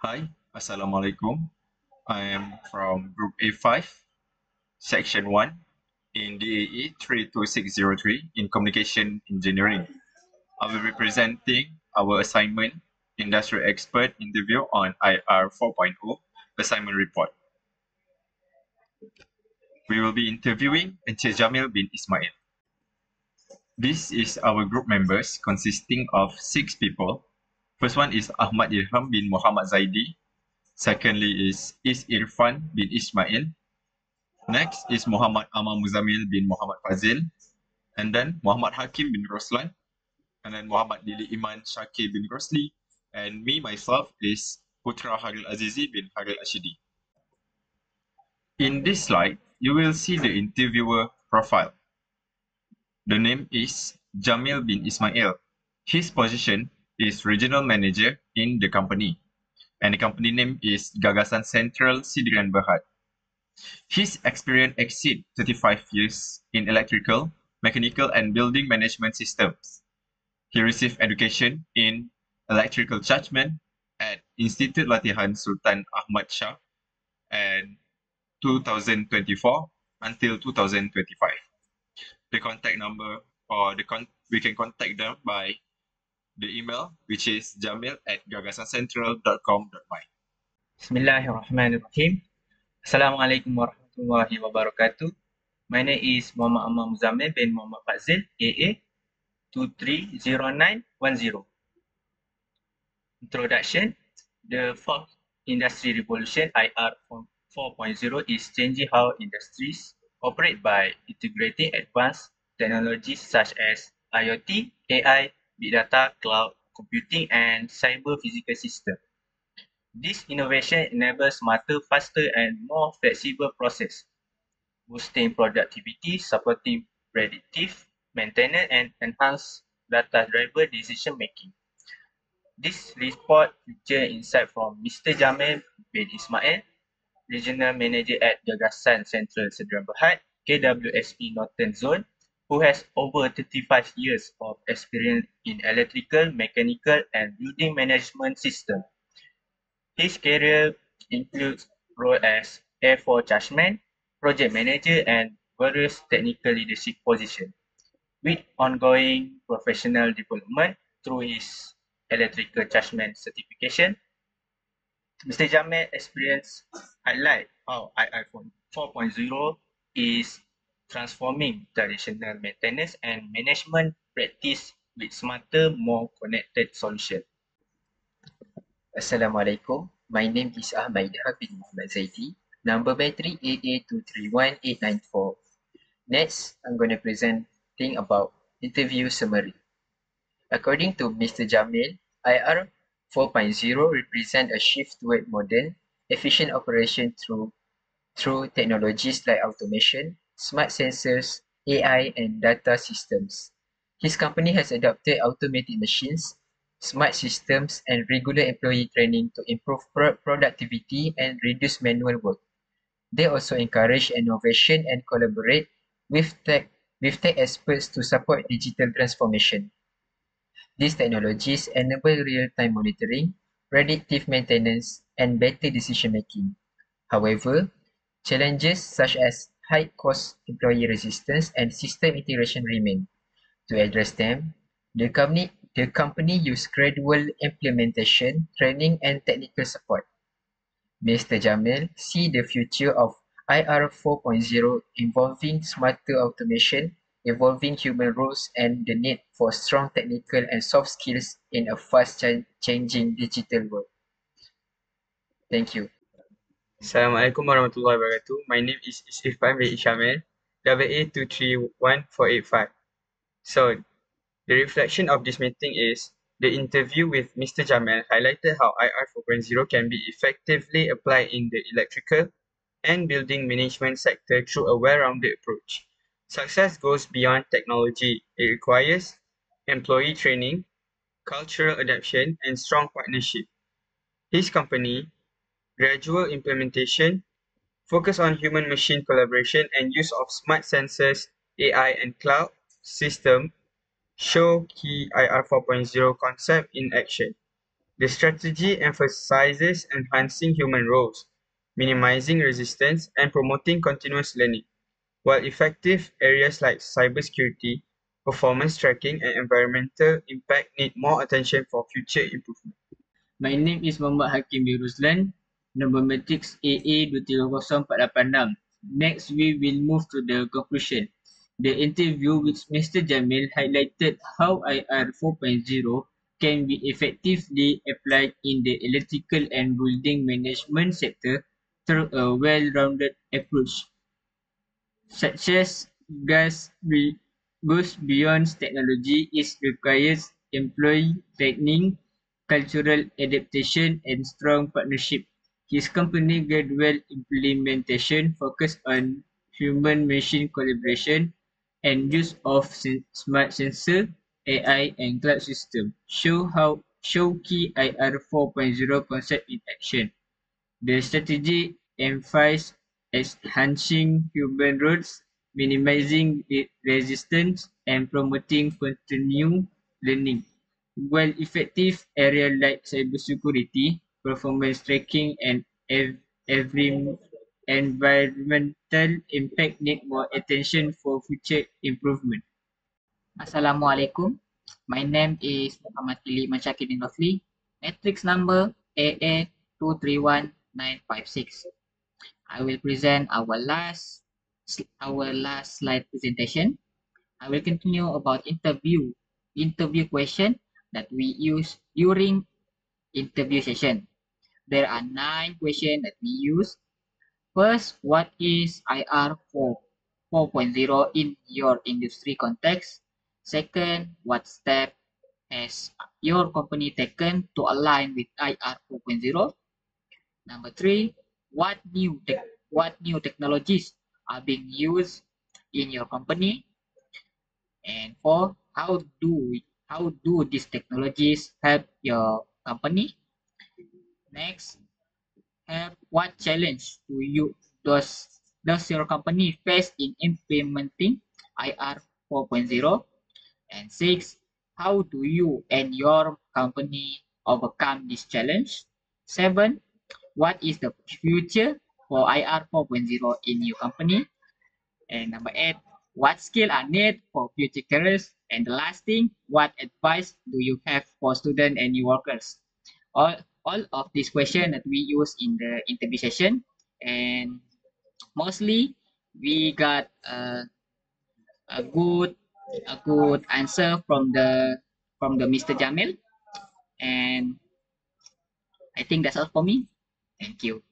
Hi, Assalamualaikum. I am from Group A5, Section 1 in DAE 32603 in Communication Engineering. I will be presenting our assignment, Industrial Expert Interview on IR 4.0 Assignment Report. We will be interviewing Encik Jamil bin Ismail. This is our group members consisting of 6 people. First one is Ahmad Ilham bin Muhammad Zaidi. Secondly is Irfan bin Ismail. Next is Muhammad Amal Muzamil bin Muhammad Fazil, and then Muhammad Hakim bin Roslan, and then Muhammad Dili Iman Shakir bin Rosli, and me myself is Putra Haril Azizi bin Haril Ashidi. In this slide, you will see the interviewer profile. The name is Jamil bin Ismail. His position is Regional Manager in the company, and the company name is Gagasan Central Sidrian Berhad. His experience exceeds 35 years in electrical, mechanical, and building management systems. He received education in electrical judgment at Institute Latihan Sultan Ahmad Shah and 2024 until 2025. The contact number or we can contact them by the email, which is jamil@gagasancentral.com.my. Bismillahirrahmanirrahim. Assalamualaikum warahmatullahi wabarakatuh. My name is Muhammad Amal Muzamil bin Muhammad Fazil, AA 230910. Introduction. The fourth industry revolution, IR 4.0, is changing how industries operate by integrating advanced technologies such as IoT, AI, big data, cloud computing, and cyber physical systems. This innovation enables smarter, faster, and more flexible process, boosting productivity, supporting predictive maintenance, and enhance data-driven decision-making. This report features insight from Mr. Jamil bin Ismail, Regional Manager at Gagasan Central Sidrian Berhad, KWSP Northern Zone, who has over 35 years of experience in electrical, mechanical, and building management systems. His career includes roles as Air Force Chargeman, Project Manager, and various technical leadership positions, with ongoing professional development through his electrical chargeman certification. Mr. Jamil experience highlight how IR 4.0 is transforming traditional maintenance and management practice with smarter, more connected solutions. Assalamualaikum. My name is Ahmad bin Muhammad Zaidi. Number battery AA231894. Next, I'm going to present thing about interview summary. According to Mr. Jamil, IR 4.0 represent a shift toward modern, efficient operation through technologies like automation, smart sensors, AI, and data systems. His company has adopted automated machines, smart systems, and regular employee training to improve productivity and reduce manual work. They also encourage innovation and collaborate with tech experts to support digital transformation. These technologies enable real-time monitoring, predictive maintenance, and better decision-making. However, challenges such as high cost, employee resistance, and system integration remain. To address them, the company used gradual implementation, training, and technical support. Mr. Jamil see the future of IR 4.0 involving smarter automation, evolving human roles, and the need for strong technical and soft skills in a fast-changing digital world. Thank you. Assalamualaikum warahmatullahi wabarakatuh. My name is Irfan bin Ishamil, AA231485. So, the reflection of this meeting is the interview with Mr. Jamil highlighted how IR 4.0 can be effectively applied in the electrical and building management sector through a well-rounded approach. Success goes beyond technology. It requires employee training, cultural adaptation, and strong partnership. His company, gradual implementation, focus on human-machine collaboration, and use of smart sensors, AI, and cloud system show key IR 4.0 concept in action. The strategy emphasizes enhancing human roles, minimizing resistance, and promoting continuous learning, while effective areas like cybersecurity, performance tracking, and environmental impact need more attention for future improvement. My name is Muhammad Hakim Biruzlan, number matrix AA230486. Next, we will move to the conclusion. The interview with Mr. Jamil highlighted how IR 4.0 can be effectively applied in the electrical and building management sector through a well-rounded approach. Success goes beyond technology. It requires employee training, cultural adaptation, and strong partnership. His company Gradual Implementation focused on human-machine collaboration and use of smart sensor, AI, and cloud system. Show key IR 4.0 concept in action. The strategy emphasizes enhancing human roles, minimizing resistance, and promoting continued learning. While effective areas like cybersecurity, performance tracking, and every environmental impact need more attention for future improvement. Assalamualaikum. My name is Muhammad Kili Masyakidin Rafli. Matrix number AA231956. I will present our last slide presentation. I will continue about interview question that we use during interview session. There are 9 questions that we use. First, what is IR 4.0 in your industry context? Second, what step has your company taken to align with IR 4.0? Number 3, what new technologies are being used in your company? And 4, how do these technologies help your company? Next, what challenge does your company face in implementing IR 4.0? And 6, how do you and your company overcome this challenge? 7, what is the future for IR 4.0 in your company? And number 8, what skills are needed for future careers? And the last thing, what advice do you have for students and new workers? All of these questions that we use in the interview session, and mostly we got a good answer from the Mr. Jamil, and I think that's all for me. Thank you.